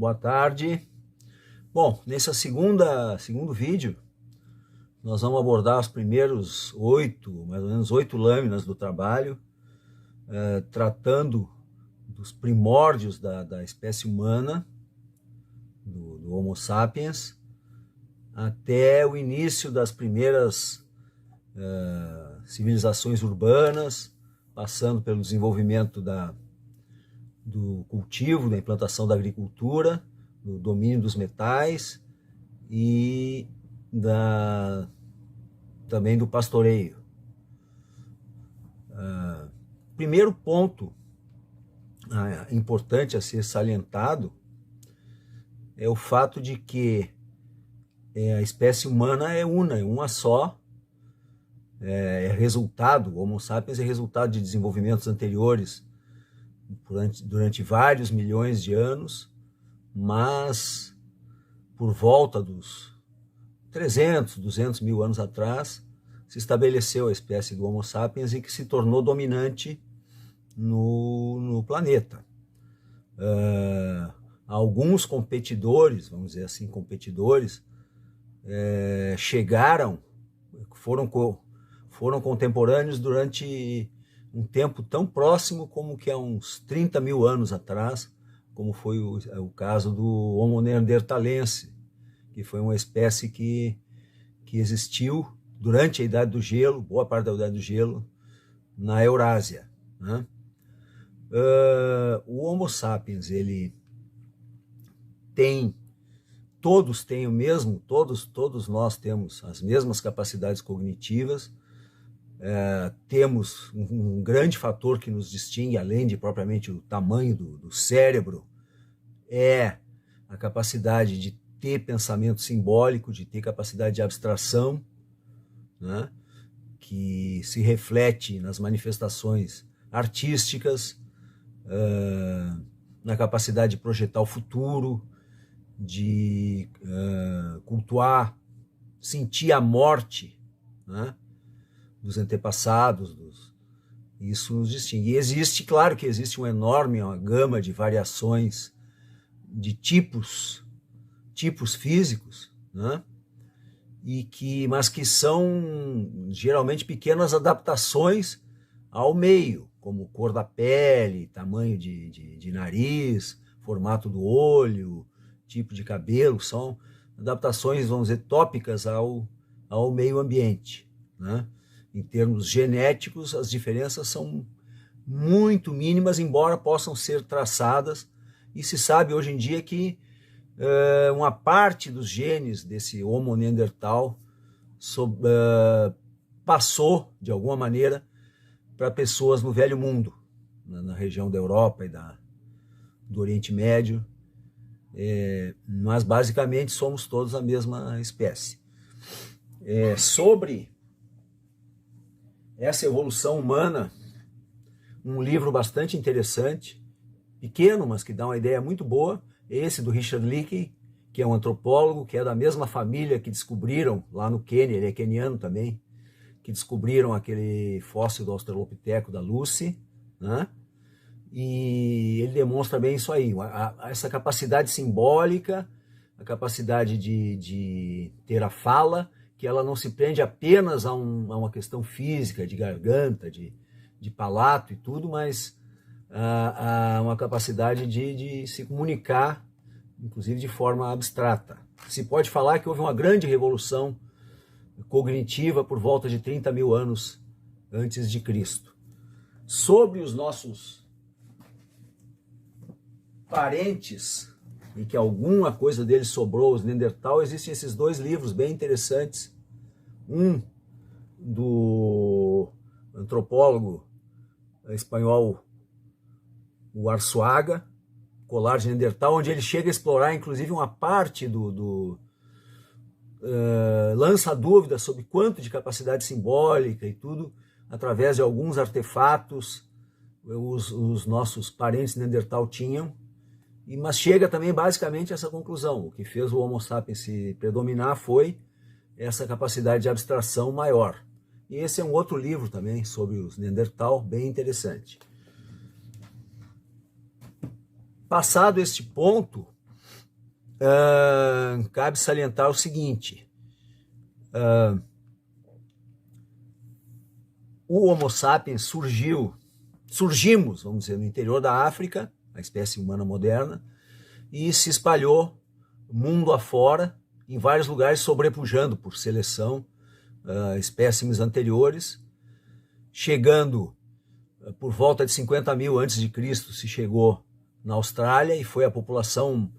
boa tarde. Bom, nesse segundo vídeo, nós vamos abordar os primeiros mais ou menos 8 lâminas do trabalho, tratando dos primórdios da espécie humana, do Homo sapiens, até o início das primeiras civilizações urbanas, passando pelo desenvolvimento do cultivo, da implantação da agricultura, do domínio dos metais e também do pastoreio. Primeiro ponto importante a ser salientado é o fato de que a espécie humana é uma só, o Homo sapiens é resultado de desenvolvimentos anteriores durante vários milhões de anos, mas por volta dos 300, 200 mil anos atrás, se estabeleceu a espécie do Homo sapiens e que se tornou dominante no planeta. Alguns competidores, vamos dizer assim, foram contemporâneos durante um tempo tão próximo como que há uns 30 mil anos atrás, como foi o caso do Homo neanderthalense, que foi uma espécie que existiu durante a Idade do Gelo, boa parte da Idade do Gelo, na Eurásia, né? O Homo sapiens, todos nós temos as mesmas capacidades cognitivas. Temos um grande fator que nos distingue, além de propriamente o tamanho do cérebro, é a capacidade de ter pensamento simbólico, de ter capacidade de abstração, né? Que se reflete nas manifestações artísticas, na capacidade de projetar o futuro, de cultuar, sentir a morte, né, dos antepassados. Isso nos distingue. E claro que existe uma gama de variações de tipos físicos, né, mas que são geralmente pequenas adaptações ao meio, como cor da pele, tamanho de nariz, formato do olho, tipo de cabelo. São adaptações, vamos dizer, tópicas ao meio ambiente, né? Em termos genéticos, as diferenças são muito mínimas, embora possam ser traçadas, e se sabe hoje em dia que uma parte dos genes desse Homo neandertal passou, de alguma maneira, para pessoas no Velho Mundo, na região da Europa e do Oriente Médio, mas basicamente somos todos a mesma espécie. Sobre essa evolução humana, um livro bastante interessante, pequeno, mas que dá uma ideia muito boa, esse do Richard Leakey, que é um antropólogo, que é da mesma família que descobriram lá no Quênia, ele é queniano também, que descobriram aquele fóssil do Australopiteco da Lucy, né? E ele demonstra bem isso aí, essa capacidade simbólica, a capacidade de ter a fala, que ela não se prende apenas a uma questão física, de garganta, de palato e tudo, mas a uma capacidade de se comunicar, inclusive de forma abstrata. Se pode falar que houve uma grande revolução cognitiva por volta de 30 mil anos antes de Cristo. Sobre os nossos parentes, e que alguma coisa deles sobrou, os Neandertal, existem esses 2 livros bem interessantes. Um do antropólogo espanhol, o Arzuaga, Colar de Neandertal, onde ele chega a explorar inclusive uma parte lança dúvidas sobre quanto de capacidade simbólica e tudo, através de alguns artefatos, os nossos parentes Neandertal tinham, mas chega também basicamente a essa conclusão. O que fez o Homo sapiens se predominar foi essa capacidade de abstração maior. E esse é um outro livro também sobre os Neandertal, bem interessante. Passado este ponto, cabe salientar o seguinte: o Homo sapiens surgimos, vamos dizer, no interior da África, a espécie humana moderna, e se espalhou mundo afora, em vários lugares, sobrepujando por seleção espécimes anteriores, chegando por volta de 50 mil antes de Cristo, se chegou na Austrália e foi a população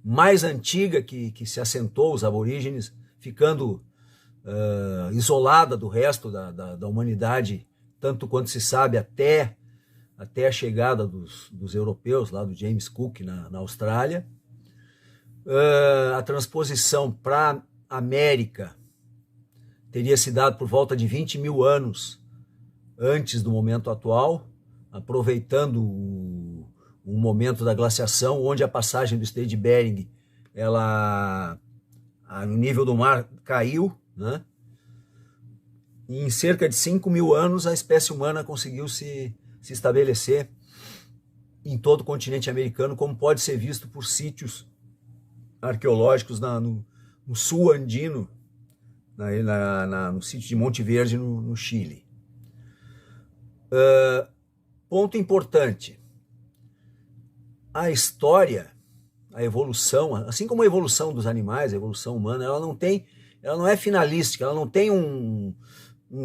mais antiga que se assentou, os aborígenes, ficando isolada do resto da humanidade, tanto quanto se sabe, até a chegada dos europeus, lá do James Cook na Austrália. A transposição para a América teria se dado por volta de 20 mil anos antes do momento atual, aproveitando um momento da glaciação, onde a passagem do Estreito de Bering, o nível do mar caiu, né? E em cerca de 5 mil anos a espécie humana conseguiu se estabelecer em todo o continente americano, como pode ser visto por sítios arqueológicos no sul andino, no sítio de Monte Verde, no Chile. Ponto importante: a história, a evolução, assim como a evolução dos animais, a evolução humana, ela não é finalística, ela não tem um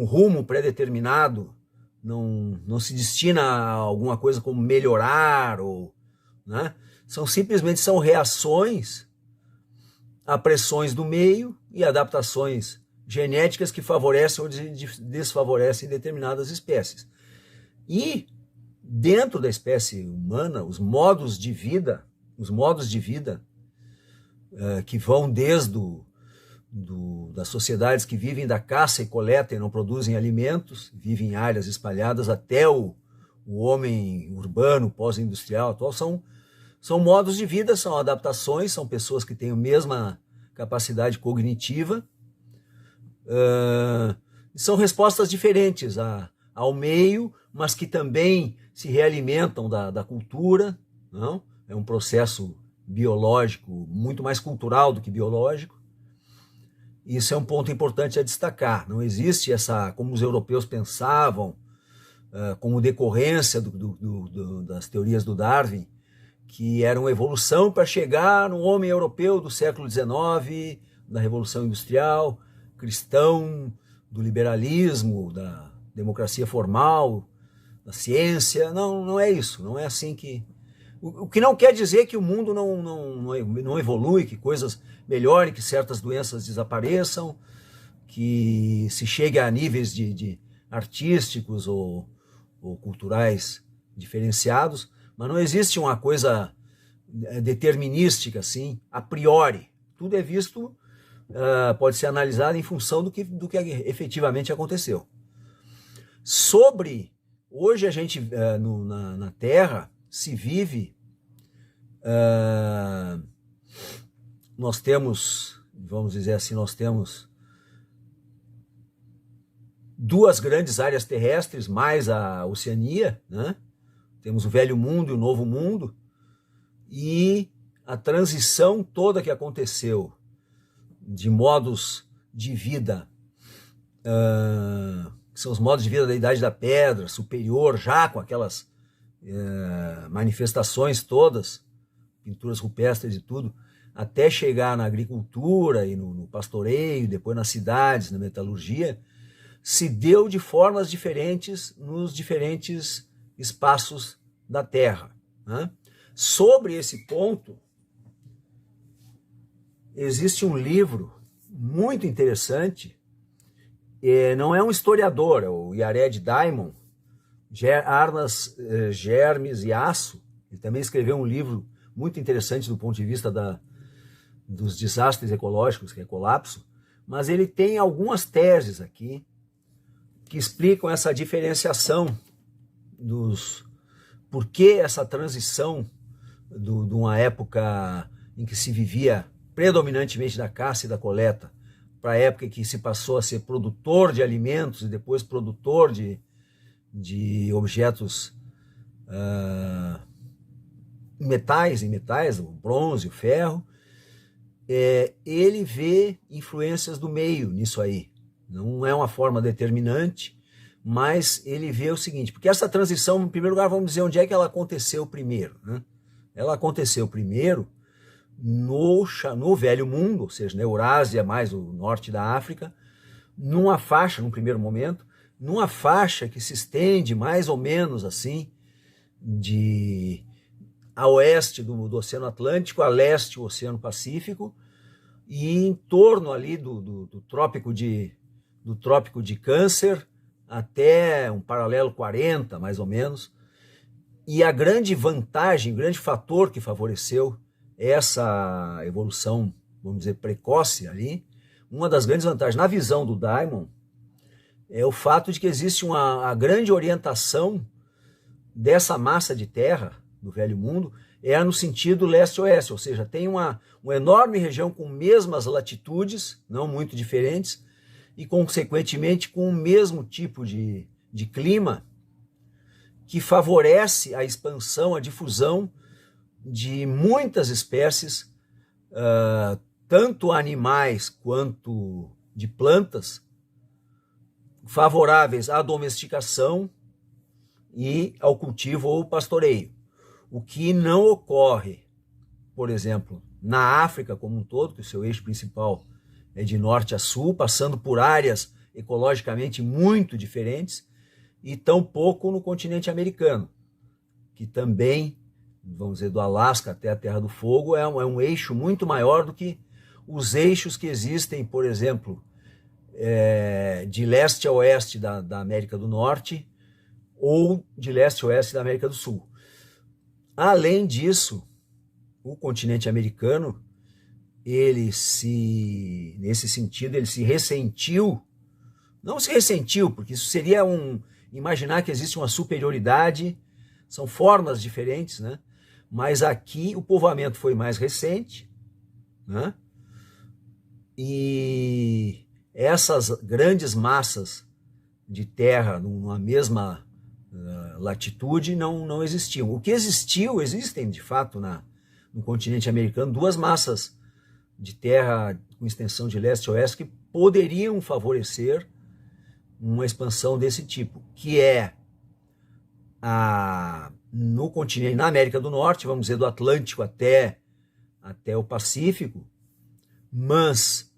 rumo pré-determinado, não se destina a alguma coisa como melhorar, né? Simplesmente são reações a pressões do meio e adaptações genéticas que favorecem ou desfavorecem determinadas espécies. E dentro da espécie humana, os modos de vida que vão desde das sociedades que vivem da caça e coleta e não produzem alimentos, vivem em áreas espalhadas, até o homem urbano, pós-industrial atual, são modos de vida, são adaptações, são pessoas que têm a mesma capacidade cognitiva, são respostas diferentes ao meio, mas que também se realimentam da cultura, não? É um processo biológico muito mais cultural do que biológico. Isso é um ponto importante a destacar. Não existe como os europeus pensavam, como decorrência das teorias do Darwin, que era uma evolução para chegar no homem europeu do século XIX, da Revolução Industrial, cristão, do liberalismo, da democracia formal, da ciência. Não é isso. Não é assim que... O que não quer dizer que o mundo não evolui, que coisas melhorem, que certas doenças desapareçam, que se chegue a níveis de artísticos ou culturais diferenciados, mas não existe uma coisa determinística, assim, a priori. Tudo é visto, pode ser analisado em função do que efetivamente aconteceu. Hoje a gente, na Terra, se vive, nós temos, vamos dizer assim, duas grandes áreas terrestres, mais a Oceania, né? Temos o Velho Mundo e o Novo Mundo, e a transição toda que aconteceu de modos de vida, que são os modos de vida da Idade da Pedra, superior, já com aquelas manifestações todas, pinturas rupestres e tudo, até chegar na agricultura e no pastoreio, depois nas cidades, na metalurgia, se deu de formas diferentes nos diferentes espaços da Terra, né? Sobre esse ponto, existe um livro muito interessante, não é um historiador, é o Jared Diamond, Arnas, Germes e Aço. Ele também escreveu um livro muito interessante do ponto de vista dos desastres ecológicos, que é Colapso, mas ele tem algumas teses aqui que explicam essa diferenciação por que essa transição de uma época em que se vivia predominantemente da caça e da coleta para a época em que se passou a ser produtor de alimentos e depois produtor de objetos em metais, o bronze, o ferro, ele vê influências do meio nisso aí. Não é uma forma determinante, mas ele vê o seguinte, porque essa transição, em primeiro lugar, vamos dizer onde é que ela aconteceu primeiro, né? Ela aconteceu primeiro no Velho Mundo, ou seja, na Eurásia, mais o norte da África, numa faixa, num primeiro momento, numa faixa que se estende mais ou menos assim, a oeste do Oceano Atlântico, a leste o Oceano Pacífico, e em torno ali do Trópico de Câncer, até um paralelo 40, mais ou menos. E a grande vantagem, o grande fator que favoreceu essa evolução, vamos dizer, precoce ali, uma das grandes vantagens, na visão do Diamond, é o fato de que existe a grande orientação dessa massa de terra do Velho Mundo no sentido leste-oeste, ou seja, tem uma enorme região com mesmas latitudes, não muito diferentes, e consequentemente com o mesmo tipo de clima, que favorece a expansão, a difusão de muitas espécies, tanto animais quanto de plantas, favoráveis à domesticação e ao cultivo ou pastoreio. O que não ocorre, por exemplo, na África como um todo, que o seu eixo principal é de norte a sul, passando por áreas ecologicamente muito diferentes, e tampouco no continente americano, que também, vamos dizer, do Alasca até a Terra do Fogo, é um eixo muito maior do que os eixos que existem, por exemplo, de leste a oeste da América do Norte ou de leste a oeste da América do Sul. Além disso, o continente americano, nesse sentido, ele se ressentiu, não se ressentiu, porque isso seria imaginar que existe uma superioridade, são formas diferentes, né? Mas aqui o povoamento foi mais recente, né? E essas grandes massas de terra numa mesma latitude não existiam. O que existem de fato no continente americano duas massas de terra com extensão de leste a oeste que poderiam favorecer uma expansão desse tipo, que é no continente, na América do Norte, vamos dizer, do Atlântico até o Pacífico, mas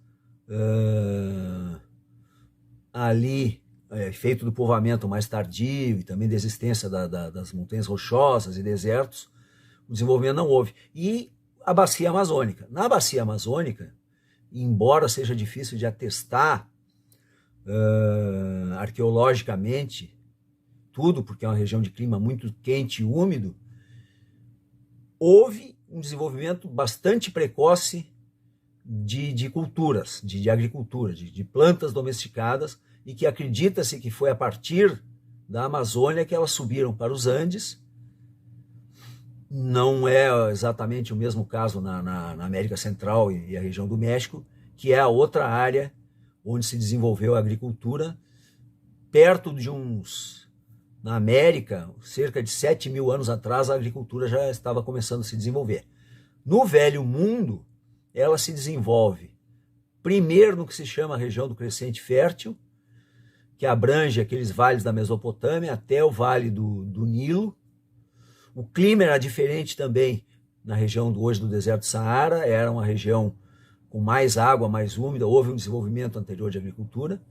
ali, efeito do povoamento mais tardio e também da existência das montanhas rochosas e desertos, o desenvolvimento não houve. E a bacia amazônica. Na bacia amazônica, embora seja difícil de atestar arqueologicamente tudo, porque é uma região de clima muito quente e úmido, houve um desenvolvimento bastante precoce de culturas, de agricultura, de plantas domesticadas, e que acredita-se que foi a partir da Amazônia que elas subiram para os Andes. Não é exatamente o mesmo caso na América Central e a região do México, que é a outra área onde se desenvolveu a agricultura, perto de na América, cerca de 7.000 anos atrás, a agricultura já estava começando a se desenvolver. No Velho Mundo, ela se desenvolve primeiro no que se chama a região do Crescente Fértil, que abrange aqueles vales da Mesopotâmia até o vale do Nilo. O clima era diferente também na região hoje do deserto do Saara, era uma região com mais água, mais úmida, houve um desenvolvimento anterior de agricultura,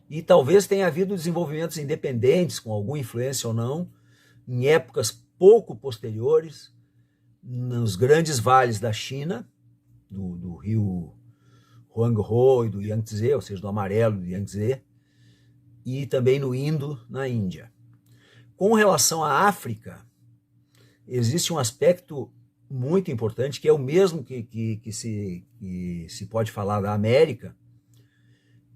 e talvez tenha havido desenvolvimentos independentes, com alguma influência ou não, em épocas pouco posteriores, nos grandes vales da China, do rio Huanghe e do Yangtze, ou seja, do Amarelo do Yangtze, e também no Indo, na Índia. Com relação à África, existe um aspecto muito importante, que é o mesmo que se pode falar da América,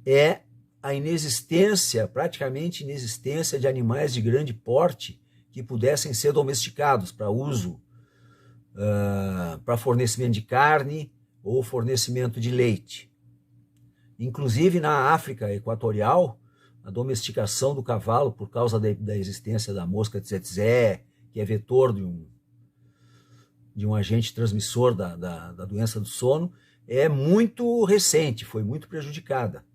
é a praticamente inexistência de animais de grande porte que pudessem ser domesticados para uso, para fornecimento de carne ou fornecimento de leite. Inclusive na África Equatorial, a domesticação do cavalo, por causa da existência da mosca tsetse, que é vetor de um agente transmissor da doença do sono, é muito recente, foi muito prejudicada.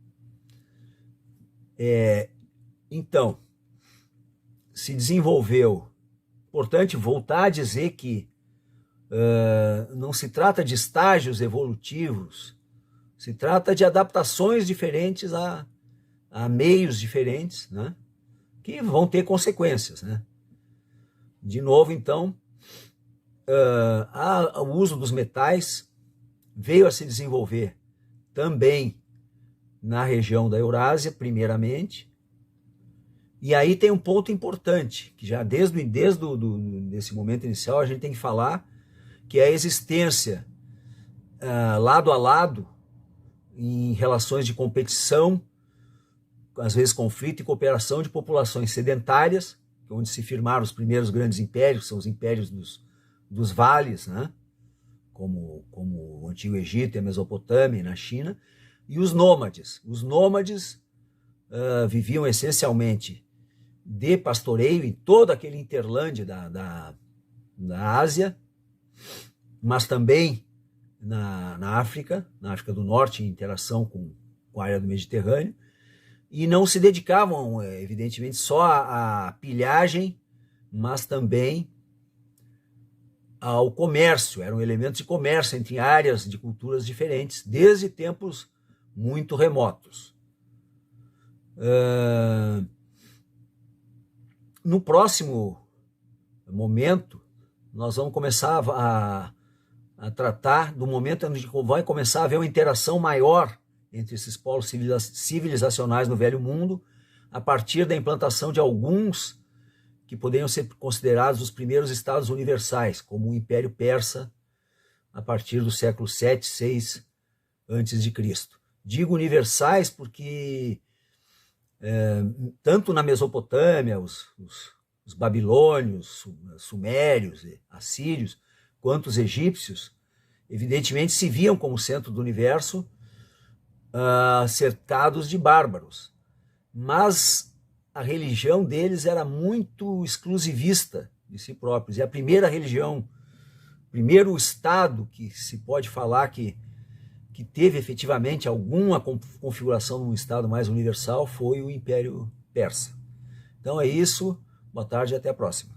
Então, se desenvolveu. Importante voltar a dizer que não se trata de estágios evolutivos, se trata de adaptações diferentes a meios diferentes, né? Que vão ter consequências, né? De novo, então, o uso dos metais veio a se desenvolver também na região da Eurásia, primeiramente. E aí tem um ponto importante, que já desde desse momento inicial a gente tem que falar, que é a existência lado a lado, em relações de competição, às vezes conflito e cooperação de populações sedentárias, onde se firmaram os primeiros grandes impérios, que são os impérios dos vales, né? como o Antigo Egito e a Mesopotâmia e na China, e os nômades. Os nômades viviam essencialmente de pastoreio em todo aquele interlande da Ásia, mas também na África do Norte, em interação com a área do Mediterrâneo, e não se dedicavam, evidentemente, só à pilhagem, mas também ao comércio. Eram elementos de comércio entre áreas de culturas diferentes, desde tempos muito remotos. No próximo momento, nós vamos começar a tratar do momento onde vai começar a haver uma interação maior entre esses polos civilizacionais no Velho Mundo, a partir da implantação de alguns que poderiam ser considerados os primeiros estados universais, como o Império Persa, a partir do século 7, 6 a.C. Digo universais porque tanto na Mesopotâmia, os babilônios, sumérios, assírios, quanto os egípcios, evidentemente se viam como centro do universo, cercados de bárbaros. Mas a religião deles era muito exclusivista de si próprios. E a primeira religião, primeiro estado que se pode falar que teve efetivamente alguma configuração num estado mais universal foi o Império Persa. Então é isso. Boa tarde e até a próxima.